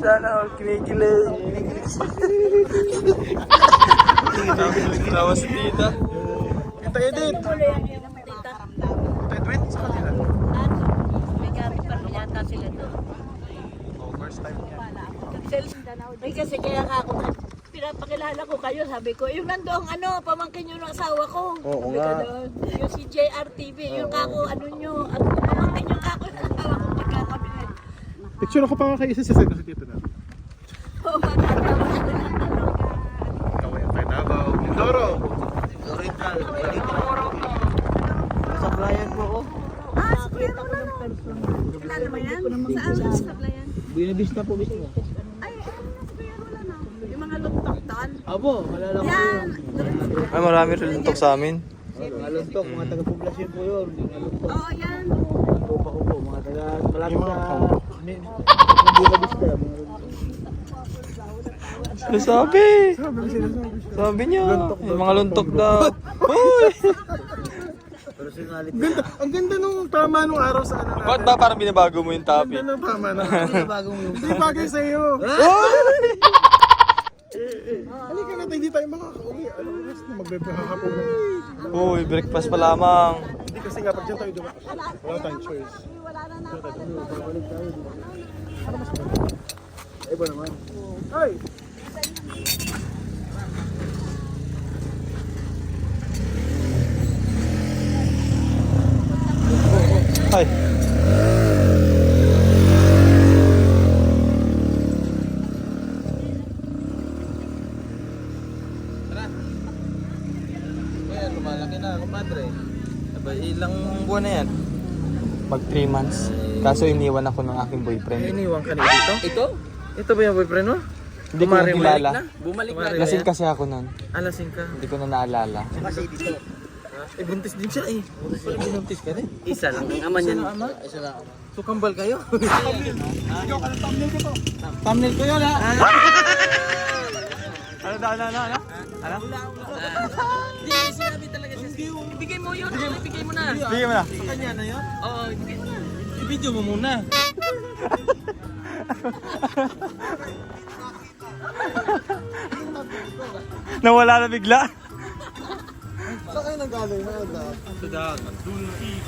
Sana all kinikilig. Tawas dito. Kita edit. Edwin, sa kanila. May gamit pa rin yata sila doon. Oh, first time niya. Ay kasi kaya ako pinapakilala ko kayo, sabi ko, yung nandoong pamangkin nyo ng asawa ko. Oo Sabi ko nga. doon, yung si JRTV, yung kako, nyo, at pamangkin yung kako ng asawa ko, pagkakabinet. Picture ako pa nga kayo isa sa sento si Tito na. Oo, magkakaroon. Kawayan tayo Davao. Mindoro. Oriental. Supplier po ako. Nakita ko ng person. Kilala mo yan? Saan sa saplayan? Buena Vista po mismo. Ay, wala na. Yung mga luntok-tan. Abo, malala ko Yan. yun. Ay, marami rin luntok sa amin. Mga luntok, mga taga-poblasyon po yun. Mga luntok. Oo, yan. Tropa ko po, mga taga malapit Yung mga sa... kampo. Buena Vista, mga luntok. Ano sabi? Sabi niya. Yung mga luntok daw. Uy! Personality. Ang ganda nung tama nung araw sa ano. Ba't ba parang binabago mo yung Ang topic? ganda nung tama na. Ano bagong yung... Hindi bagay sa'yo. Uy! Halika na, hindi tayo makakauwi. Ano oras na magbebahakapon na. Uy, breakfast pa lamang. Hindi kasi nga pag dyan tayo dumaan. Wala tayong choice. Iba naman. Ay! Ay. Kaya lumalaki na, kumadre. Aba, ilang buwan na yan? Mag 3 months. Kaso iniwan ako ng aking boyfriend. Iniwan ka na dito? Ito? Ito ba yung boyfriend mo? Hindi ko na kilala. Bumalik na. Lasing kasi ako nun. Alasing ka. Hindi ko na naalala. Kasi dito. Eh, buntis din siya eh. Pag binuntis ka rin. Isa lang ang ama niyan. Isa lang. So, kambal kayo? Ikaw ka ng thumbnail ko to. Thumbnail ko yun ha? Ano? Hindi, sinabi talaga siya. Ibigay mo yun. Ibigay mo na. Bigyan mo na. Sa kanya na yun? Oo, ibigay mo na. I-video mo muna. Nawala na bigla. Saan kayo nanggaling na anda? Sa dagat.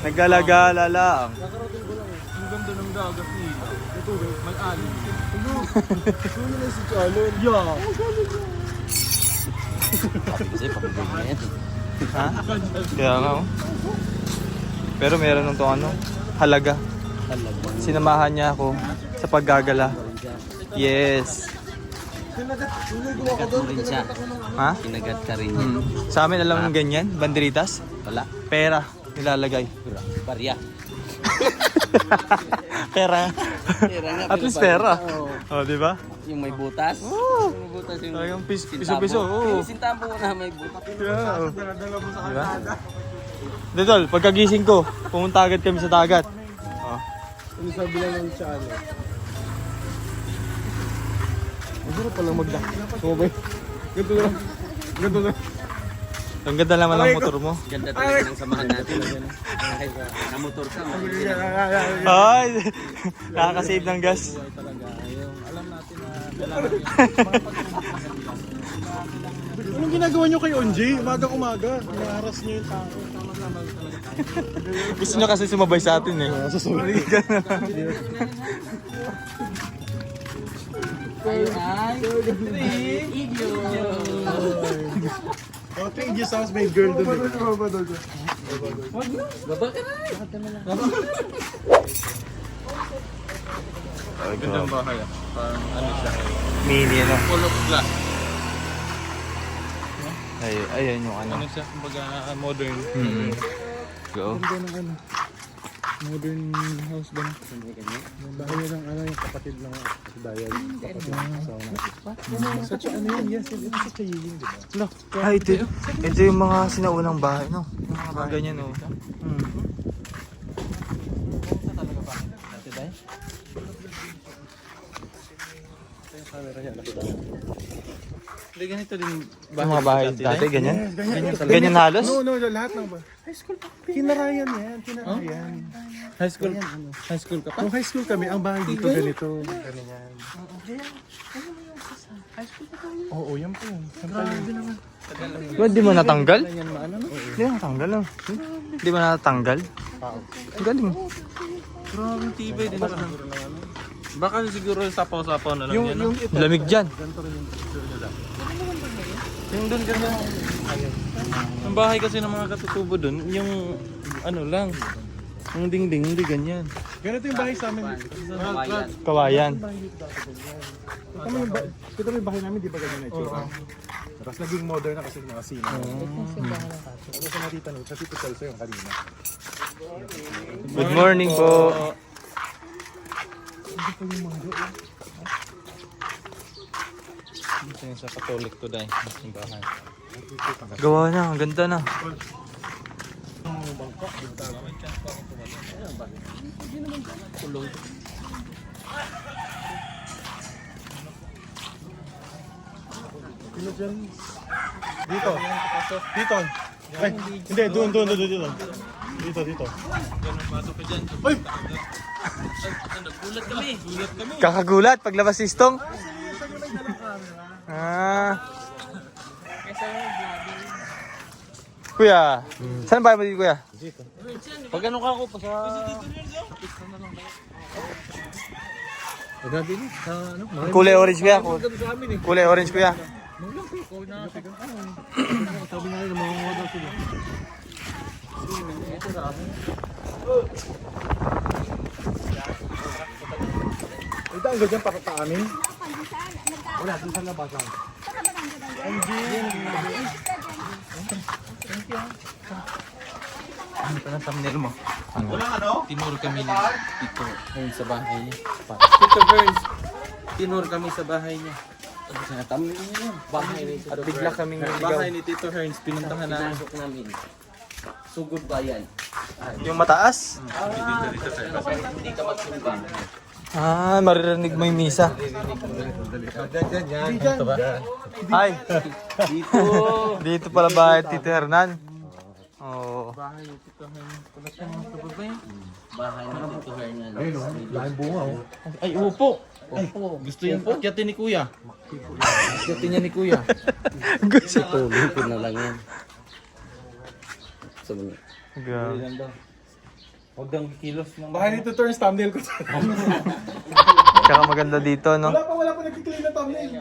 Naggalagala lang. Ang ganda ng dagat nila. Ito, may alin. Sino na si Chalon? Yeah. Ha? Kaya nga oh. Pero meron nung to halaga. Sinamahan niya ako sa paggagala. Yes. Kinagat mo rin siya. Ha? Kinagat ka rin. Sa amin alam ng ganyan, banderitas, Wala. pera nilalagay. Barya. Pera. At least pera. Oh, di ba? Yung may butas. Oh. Yung may butas yung... Yung piso-piso. Oh. Sintahan po na may butas. Yeah. Oh. Diba? Dito, pagkagising ko, pumunta agad kami sa dagat. Oh. Ano sabi lang ng Chalon? Ang sarap palang magda. Sumabay. Ganto lang. Ganto lang. Ang ganda naman ng motor mo. Ganda talaga ng samahan natin. Kahit namotor ka. Ay, nakaka-save ng gas. Alam natin na Anong ginagawa nyo kay Onjay? Umaga-umaga. Inaharas niyo yung tao. Gusto nyo kasi sumabay sa atin eh. Sorry. Oh, 3 years house made girl doon. Baba ka na. Gandang bahay. Parang ano siya. Mini ano. Full of glass. Ay, ayan yung ano. Ano siya? Kumbaga modern. Go. Modern house ba? Bahay ng ano yung kapatid ng si Dayan. Such a ano yun? Yes, it's such a ying, di ba? Ay, ito yung mga sinaunang bahay, no? Yung mga bahay ganyan, no? Hindi ganito din. Yung mga bahay dati, ganyan. Yes, ganyan. Ganyan halos? No, lahat ng ba? High school pa. Kinarayan yan, kinarayan. High school. High school ka pa? Nung high school kami, ang bahay dito ganito. Ganyan. Oo, yan po. Ba't di mo natanggal? Hindi mo natanggal, no? Di mo natanggal? Ang galing. Grabe tibay din naman. Baka siguro sapaw-sapaw na lang yan. no? Lamig dyan. Yung doon kasi, ang bahay kasi ng mga katutubo doon, yung ano lang, yung dingding, hindi ganyan. Ganito yung bahay sa amin. Kawayan. Kita mo yung bahay namin, di ba ganyan na itsura? Tapos naging modern na kasi yung mga sino. Ano sa natita no? Sa Tito Celso yung kanina. Good morning po. Ito yung sa Catholic to dahil yung bahay. Gawa na, ang ganda na. Sino dyan? Dito. Dito. Ay, hindi, doon. Dito. Ay! Gulat kami. Kakagulat paglabas si Stong. Ah. Kuya, saan bahay mo dito, kuya? Pag ano ka ako pa sa... Agad din sa ano? Kulay orange, kuya. Kulay orange, kuya. Sabi nga nila, mga daw sila. Ito ang ganyan para sa amin. Wala, dun sa labasan. Ano pa ng thumbnail mo? Tinuro kami ni Tito Herns sa bahay niya. Tito Herns, tinuro kami sa bahay niya. Sa thumbnail niya yun. Bahay ni Tito At bigla kaming Bahay ni Tito Herns, pinuntahan namin. Pinasok namin. Sugod ba yan? Yung mataas? Hindi ka magsumba. Ah, maririnig mo yung misa. Hi. Dito! Dito pala bahay Tito Hernan. Oo. Bahay ni Tito Herns. Kulat ka mga kababay. Bahay ni Tito Hernan. Laking bunga oh. Ay, upo. Gusto yung akyatin ni Kuya. Akyatin niya ni Kuya. Ito, lipid na lang yan. Sabi niya. Grabe. Huwag kang kilos ng Bahay nito turns thumbnail ko. Tsaka maganda dito, no? Wala pa nagkikilay na thumbnail.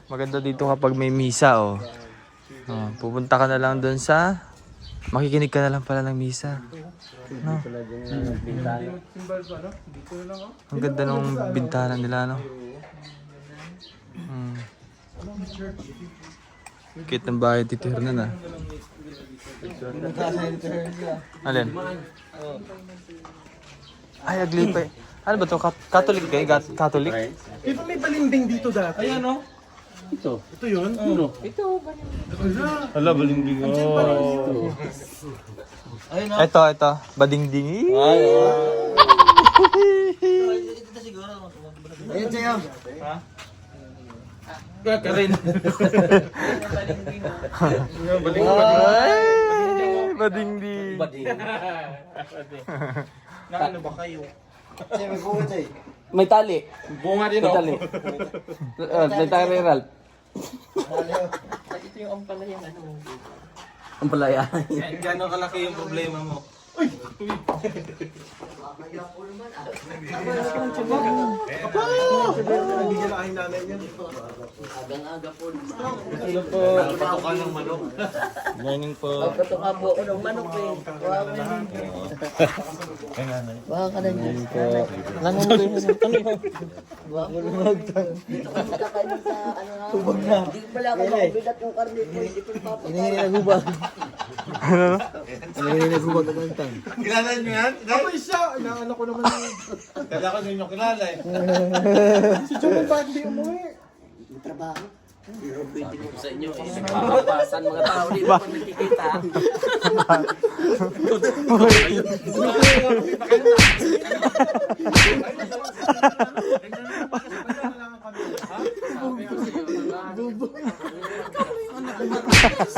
Maganda dito kapag may misa, oh. Oh, pupunta ka na lang doon sa... Makikinig ka na lang pala ng misa. No? Ang ganda ng bintana nila, no? Hmm. Cute ng bahay Tito Hernan, ah. Alin? Ay, aglipay. Ano ba to? Catholic kayo? Catholic? Dito may balinding dito dati. Ayan o. Ito. Ito yun? Hala, balingding. Oh. Ito. Badingding. Ayun sa'yo. Karin. Ay, badingding. Ano ba kayo? May tali. Bunga din May o. tali. May tali, Ralph. Ito yung ampalaya ano. Ang palaya. Gano'ng kalaki yung problema mo? Nagigilaahin nanay niya. Agang-aga po. Hello po. Patukan ng manok. Morning po. Pagkatuka po ako ng manok eh. Baka ka na dyan. Langon ko yung manok. Baka ko na dito kami kakain sa ano nga. Tubag na. Hindi pala ako makabigat yung karne po. Hindi ko napapatay. Hinihingi na gubag. Hinihingi na gubag ang mantang. Kilala niyo yan? Ako isa! Inaano ko naman yun. Kaya ko ninyo kilala eh. Si Jumon bakit di umuwi? May trabaho. Sabi ko sa inyo, nagpapapasan mga tao dito pag nagkikita.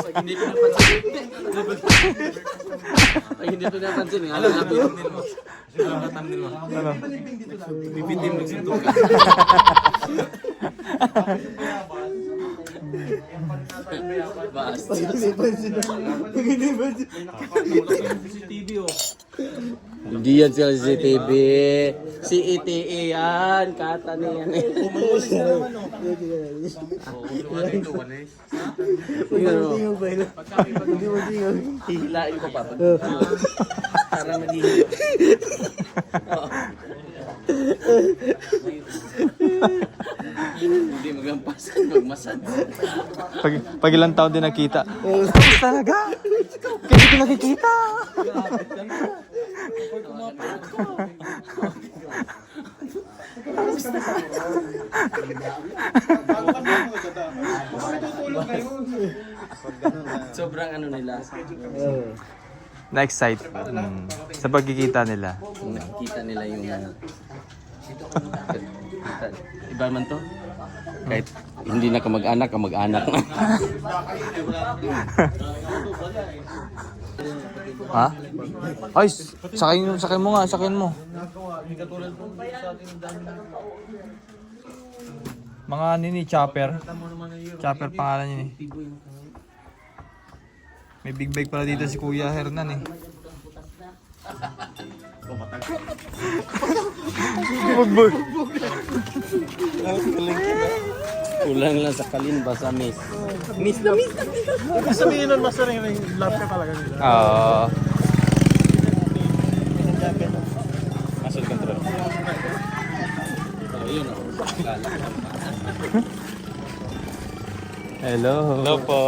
Pag hindi pinapansin. Pag hindi pinapansin, alam natin mo. Thumbnail mo. Ano? Bibitin mo sintukan. Basta. Hindi yan sila CCTV. Si ETE yan. Kata na yan eh. Hihilain ko pa. Para naghihilain. Hindi magampasan, magmasad. Pag ilang taon din nakita. Tapos talaga. Kasi ko nakikita. Sobrang ano nila. Na-excite. Sa pagkikita nila. Nakikita nila yung kita. Iba man to? Kahit hindi na kamag-anak, kamag-anak na. Ha? Ay, sakin mo nga, sakin mo. Mga nini, chopper. Chopper pangalan yun eh. May big bag pala dito si Kuya Hernan eh. Kulang lang sa kalimba sa miss. Ibig sabihin nun, master yung love ka talaga nila. Muscle control. Oh, yun oh. Hello. Hello po.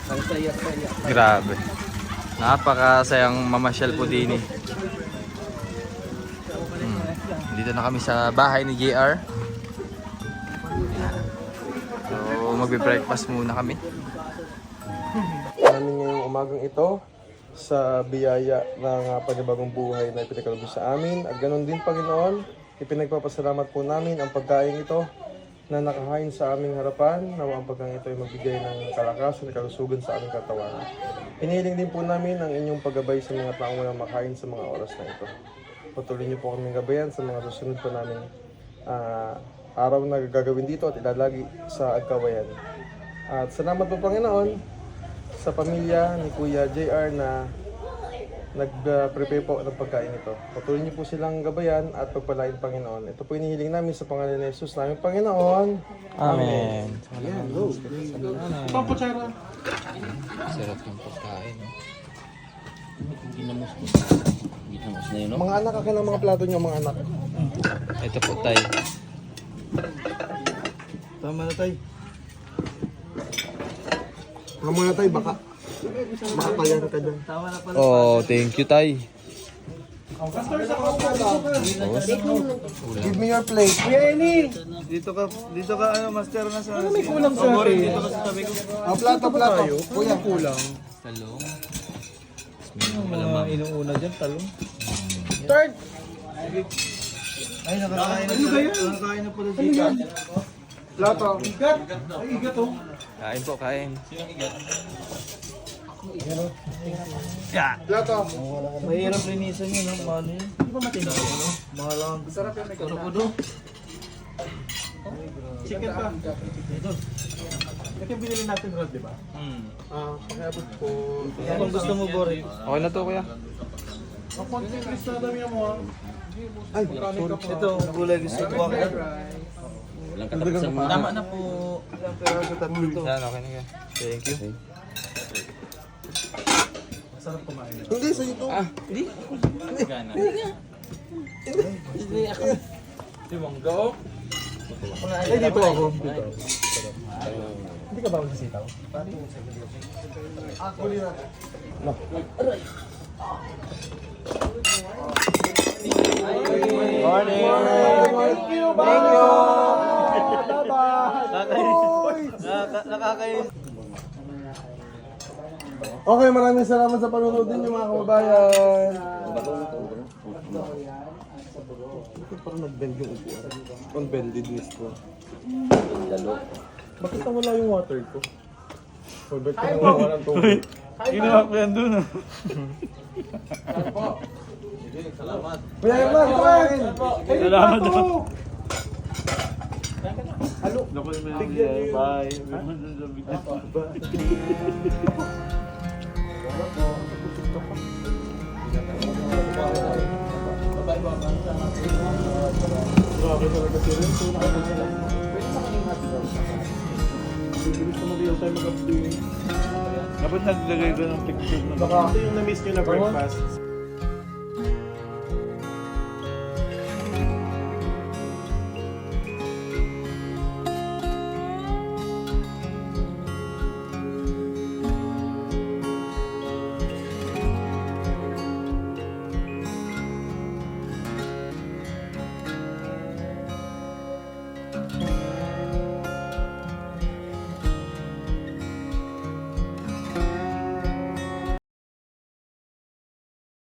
Ang saya-saya. Grabe. Napakasayang mamasyal po din eh. Dito na kami sa bahay ni JR. So magbe-breakfast muna kami. Namin ngayong umagang ito sa biyaya ng panibagong buhay na ipinagkaloob sa amin. At ganun din, Panginoon, ipinagpapasalamat po namin ang pagkain ito na nakahain sa aming harapan. Nawa ang pagkain ito ay magbigay ng kalakasan at kalusugan sa aming katawan. Hinihiling din po namin ang inyong paggabay sa mga taong walang makain sa mga oras na ito. Patuloy niyo po kaming gabayan sa mga susunod po namin araw na gagawin dito at ilalagi sa Agkawayan. At salamat po, Panginoon, sa pamilya ni Kuya JR na nag-prepare po ng pagkain ito. Patuloy niyo po silang gabayan at pagpalain, Panginoon. Ito po inihiling namin sa pangalan ni Jesus namin, Panginoon. Amen. Pampatsara. Sarap ng pagkain. Ginamos mo. Ginamos na yun, no? Mga anak, akin ang mga plato niyo, mga anak. Ito po tayo. Tama na tayo. Tama na tayo, baka pala ka dyan. Oh, thank you tay. Give me your plate. Dito ka ano, master na sa... Ano may kulang sa akin? Plato. Kuya, kulang. Talong. Mga inuuna dyan, talong. Third! Ay, nakakain na pala. Nakakain na pala dito. Plato. Igat. Ay, igat oh. Kain po, kain. Plato. Mahirap linisan yun, no? Mahal yun. Hindi ba matindi? Mahal lang. Sarap yan, may Kudo. chicken pa. Ito. Ito yung binili natin, Rod, di ba? Pakiabot po. Kung gusto mo, Bori. Okay na to, kuya. Ang konti yung list na dami mo. Ay, sorry. Ito, gulay gusto ko ako. Walang katapusan mo. Tama na po. Yan, okay na yan. Thank you. Hindi, sa ito. Gana. Hindi ako. Di monggo. Ay, dito ako. Hindi ka bawal sa sitaw? Ako din na. Morning! Thank you, bye! Nakakainis. Okay, maraming salamat sa panonood din yung mga kababayan. Parang nag-bend yung upuan. On-bended mismo. Bakit nawala yung water ko? Or ba't ka nawala ng tubig? Ginawa ko yan dun ah. Salamat. Kaya naman, kumain! Salamat Ito! Naku, may bye. Grabe talaga si Renzo. Bibilis naman real time mag-update. Dapat naglagay ko ng picture na Baka ito yung na-miss nyo na breakfast.